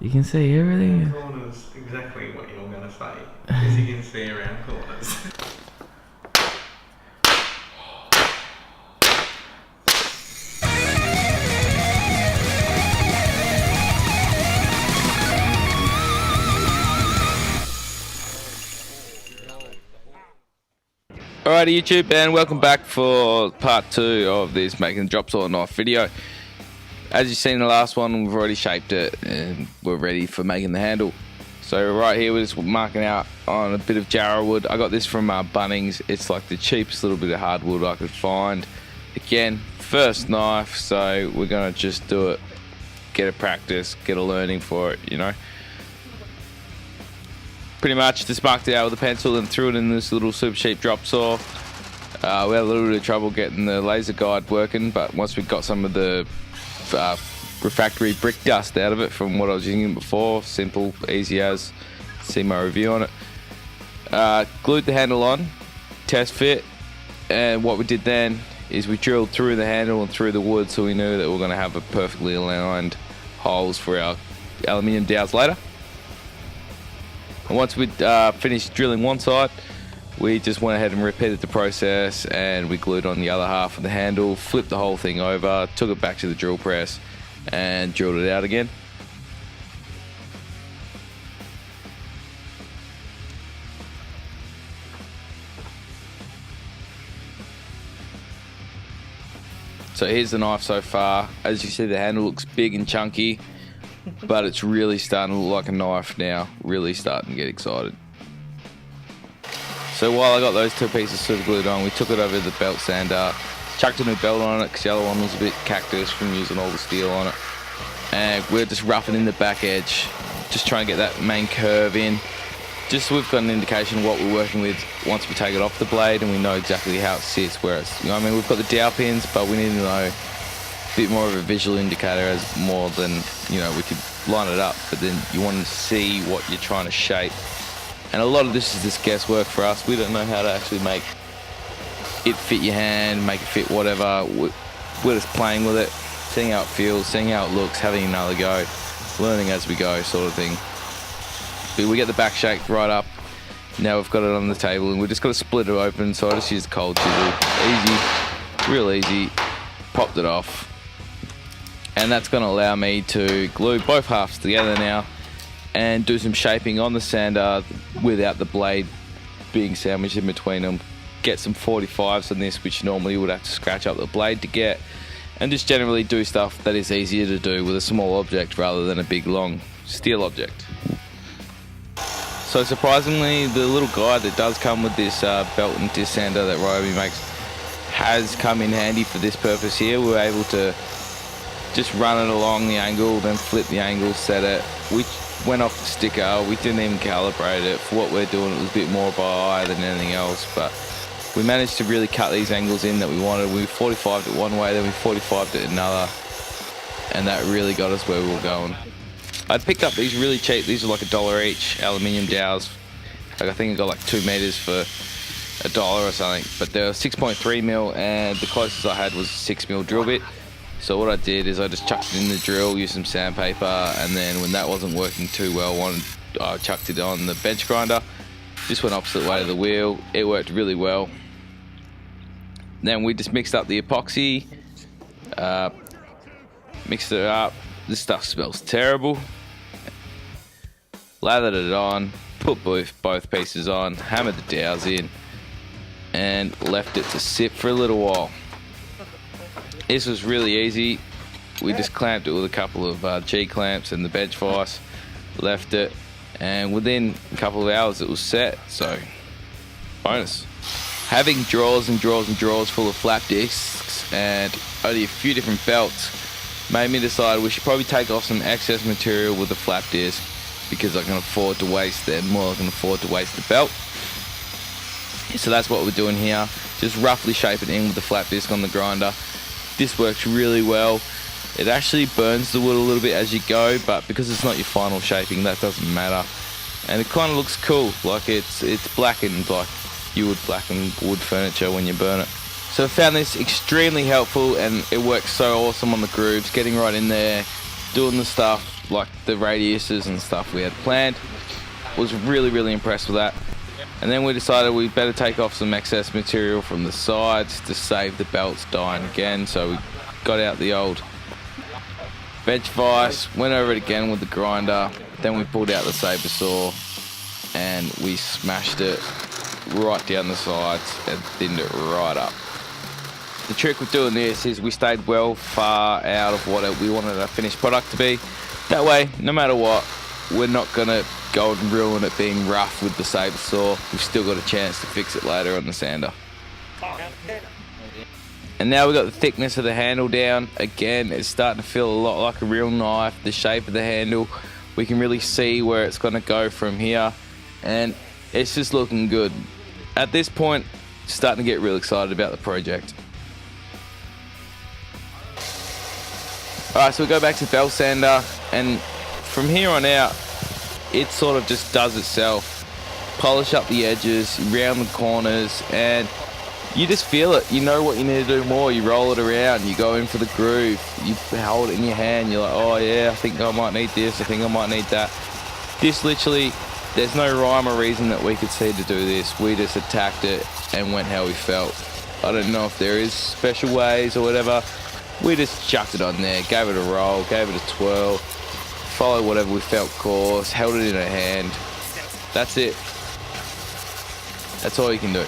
You can see everything. Around corners, exactly what you're going to say. Because you can see around corners. Alrighty YouTube, and welcome back for part 2 of this making the drop saw knife video. As you've seen in the last one, we've already shaped it and we're ready for making the handle. So right here we're just marking out on a bit of jarrah wood. I got this from Bunnings. It's like the cheapest little bit of hardwood I could find. Again, first knife, so we're gonna just do it, get a practice, get a learning for it, you know. Pretty much just marked it out with a pencil and threw it in this little super cheap drop saw. We had a little bit of trouble getting the laser guide working, but once we got some of the refractory brick dust out of it from what I was using before, simple, easy as, see my review on it. Glued the handle on, test fit, and what we did then is we drilled through the handle and through the wood, so we knew that we were going to have a perfectly aligned holes for our aluminium dowels later. And once we'd finished drilling one side, we just went ahead and repeated the process, and we glued on the other half of the handle, flipped the whole thing over, took it back to the drill press and drilled it out again. So here's the knife so far. As you see, the handle looks big and chunky, but it's really starting to look like a knife now. Really starting to get excited. So while I got those two pieces super glued on, we took it over to the belt sander, chucked a new belt on it because the other one was a bit cactus from using all the steel on it. And we're just roughing in the back edge, just trying to get that main curve in. Just so we've got an indication of what we're working with once we take it off the blade, and we know exactly how it sits, where it's, you know what I mean, we've got the dowel pins, but we need to know a bit more of a visual indicator as more than, you know, we could line it up, but then you want to see what you're trying to shape. And a lot of this is just guesswork for us. We don't know how to actually make it fit your hand, make it fit whatever. We're just playing with it, seeing how it feels, seeing how it looks, having another go, learning as we go sort of thing. But we get the back shaped right up. Now we've got it on the table and we've just got to split it open. So I just used a cold chisel. Easy, real easy. Popped it off. And that's going to allow me to glue both halves together now and do some shaping on the sander without the blade being sandwiched in between them. Get some 45s on this, which normally you would have to scratch up the blade to get, and just generally do stuff that is easier to do with a small object rather than a big long steel object. So surprisingly, the little guide that does come with this belt and disc sander that Ryobi makes has come in handy for this purpose here. We were able to just run it along the angle, then flip the angle, set it. We went off the sticker, we didn't even calibrate it. For what we're doing, it was a bit more by eye than anything else, but we managed to really cut these angles in that we wanted. We 45'd it one way, then we 45'd it another, and that really got us where we were going. I'd picked up these really cheap, these are like $1 each, aluminium dowels. Like I think I got like 2 meters for $1 or something, but they're 6.3 mil, and the closest I had was a 6 mil drill bit. So what I did is I just chucked it in the drill, used some sandpaper, and then when that wasn't working too well, I chucked it on the bench grinder. Just went opposite way to the wheel. It worked really well. Then we just mixed up the epoxy, mixed it up. This stuff smells terrible. Lathered it on, put both pieces on, hammered the dowels in, and left it to sit for a little while. This was really easy. We just clamped it with a couple of G-clamps and the bench vise, left it, and within a couple of hours it was set, so bonus. Having drawers and drawers and drawers full of flap discs and only a few different belts made me decide we should probably take off some excess material with the flap disc, because I can afford to waste them more than I can afford to waste the belt. So that's what we're doing here. Just roughly shape it in with the flap disc on the grinder. This works really well. It actually burns the wood a little bit as you go, but because it's not your final shaping, that doesn't matter. And it kind of looks cool, like it's blackened like you would blacken wood furniture when you burn it. So I found this extremely helpful, and it works so awesome on the grooves, getting right in there, doing the stuff like the radiuses and stuff we had planned. Was really impressed with that. And then we decided we better take off some excess material from the sides to save the belts dying again. So we got out the old bench vise, went over it again with the grinder, then we pulled out the saber saw and we smashed it right down the sides and thinned it right up. The trick with doing this is we stayed well far out of what we wanted our finished product to be. That way, no matter what, we're not gonna go and ruin it being rough with the saber saw. We've still got a chance to fix it later on the sander. And now we've got the thickness of the handle down. Again, it's starting to feel a lot like a real knife. The shape of the handle, we can really see where it's gonna go from here. And it's just looking good. At this point, starting to get real excited about the project. Alright, so we go back to belt sander, and from here on out, it sort of just does itself. Polish up the edges, round the corners, and you just feel it. You know what you need to do more. You roll it around, you go in for the groove, you hold it in your hand, you're like, oh yeah, I think I might need this, I think I might need that. This literally, there's no rhyme or reason that we could see to do this. We just attacked it and went how we felt. I don't know if there is special ways or whatever. We just chucked it on there, gave it a roll, gave it a twirl, followed whatever we felt coarse, held it in our hand. That's it. That's all you can do.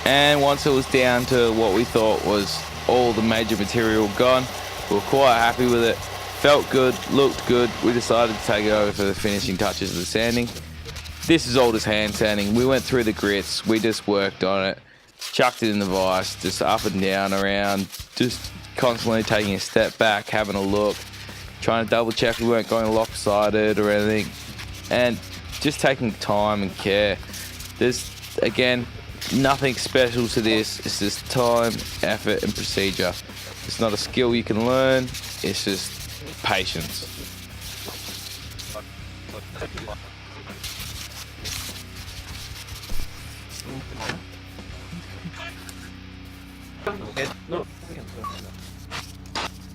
And once it was down to what we thought was all the major material gone, we were quite happy with it. Felt good, looked good. We decided to take it over for the finishing touches of the sanding. This is all just hand sanding. We went through the grits, we just worked on it, chucked it in the vise, just up and down around, just constantly taking a step back, having a look, trying to double check we weren't going lopsided or anything, and just taking time and care. There's, again, nothing special to this. It's just time, effort and procedure. It's not a skill you can learn, it's just patience.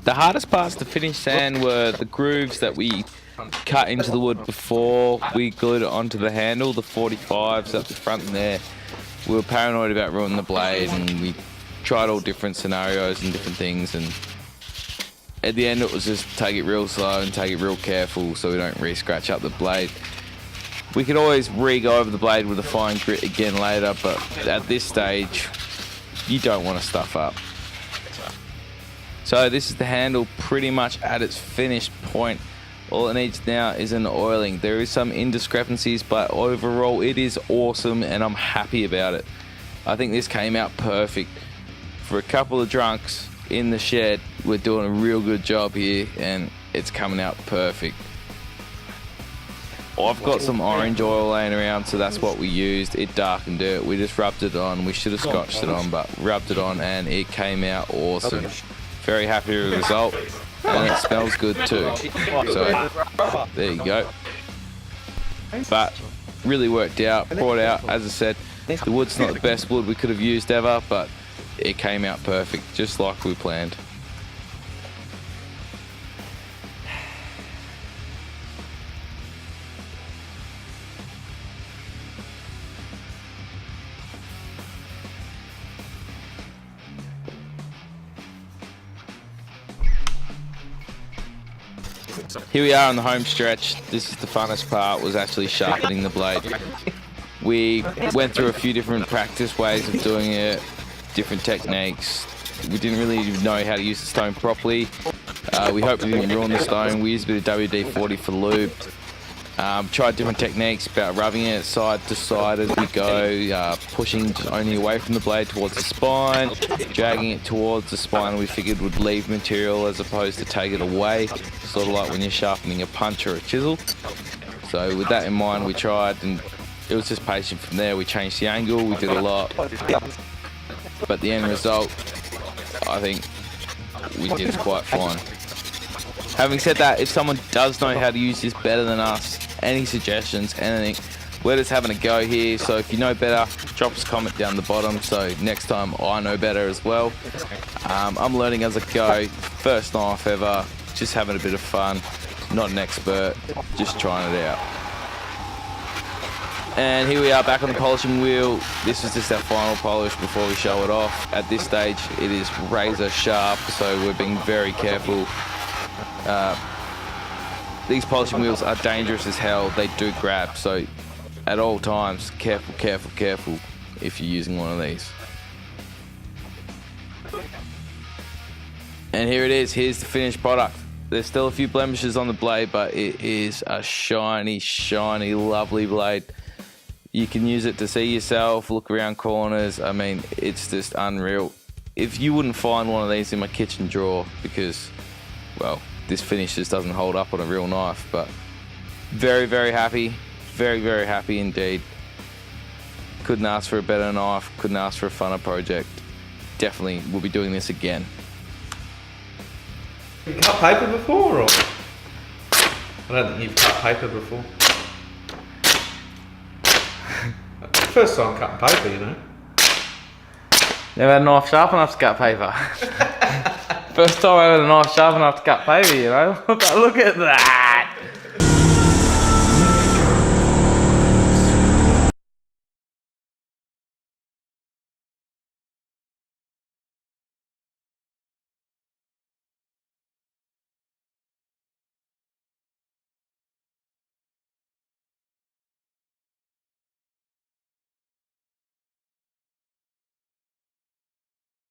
The hardest parts to finish sand were the grooves that we cut into the wood before we glued it onto the handle, the 45s up the front there. We were paranoid about ruining the blade, and we tried all different scenarios and different things, and at the end it was just take it real slow and take it real careful so we don't re-scratch up the blade. We could always re-go over the blade with a fine grit again later, but at this stage you don't want to stuff up. So this is the handle pretty much at its finished point. All it needs now is an oiling. There is some indiscrepancies, but overall it is awesome and I'm happy about it. I think this came out perfect. For a couple of drunks in the shed, we're doing a real good job here and it's coming out perfect. I've got some orange oil laying around, so that's what we used. It darkened it. We just rubbed it on. We should have scotched it on, but rubbed it on and it came out awesome. Very happy with the result, and it smells good too. So there you go. But really worked out, brought out, as I said, the wood's not the best wood we could have used ever, but it came out perfect, just like we planned. Here we are on the home stretch. This is the funnest part, was actually sharpening the blade. We went through a few different practice ways of doing it, different techniques. We didn't really know how to use the stone properly. We hope we didn't ruin the stone. We used a bit of WD-40 for lube. Tried different techniques about rubbing it side to side as we go, pushing just only away from the blade towards the spine, dragging it towards the spine we figured would leave material as opposed to take it away, sort of like when you're sharpening a punch or a chisel. So with that in mind, we tried, and it was just patient from there. We changed the angle, we did a lot, but the end result, I think we did quite fine. Having said that, if someone does know how to use this better than us, any suggestions, anything, we're just having a go here. So if you know better, drop us a comment down the bottom so next time I know better as well. I'm learning as I go. First knife ever, just having a bit of fun. Not an expert, just trying it out. And here we are back on the polishing wheel. This is just our final polish before we show it off. At this stage, it is razor sharp, so we're being very careful. These polishing wheels are dangerous as hell. They do grab, so at all times, careful, careful, careful if you're using one of these. And here it is. Here's the finished product. There's still a few blemishes on the blade, but it is a shiny, shiny, lovely blade. You can use it to see yourself, look around corners. I mean, it's just unreal. If you wouldn't find one of these in my kitchen drawer, because, well, this finish just doesn't hold up on a real knife, but very, very happy. Very, very happy indeed. Couldn't ask for a better knife, couldn't ask for a funner project. Definitely will be doing this again. Have you cut paper before, or? I don't think you've cut paper before. First time cutting paper, you know. Never had a knife sharp enough to cut paper. First time I had a knife sharp enough to cut paper, you know. Look at that.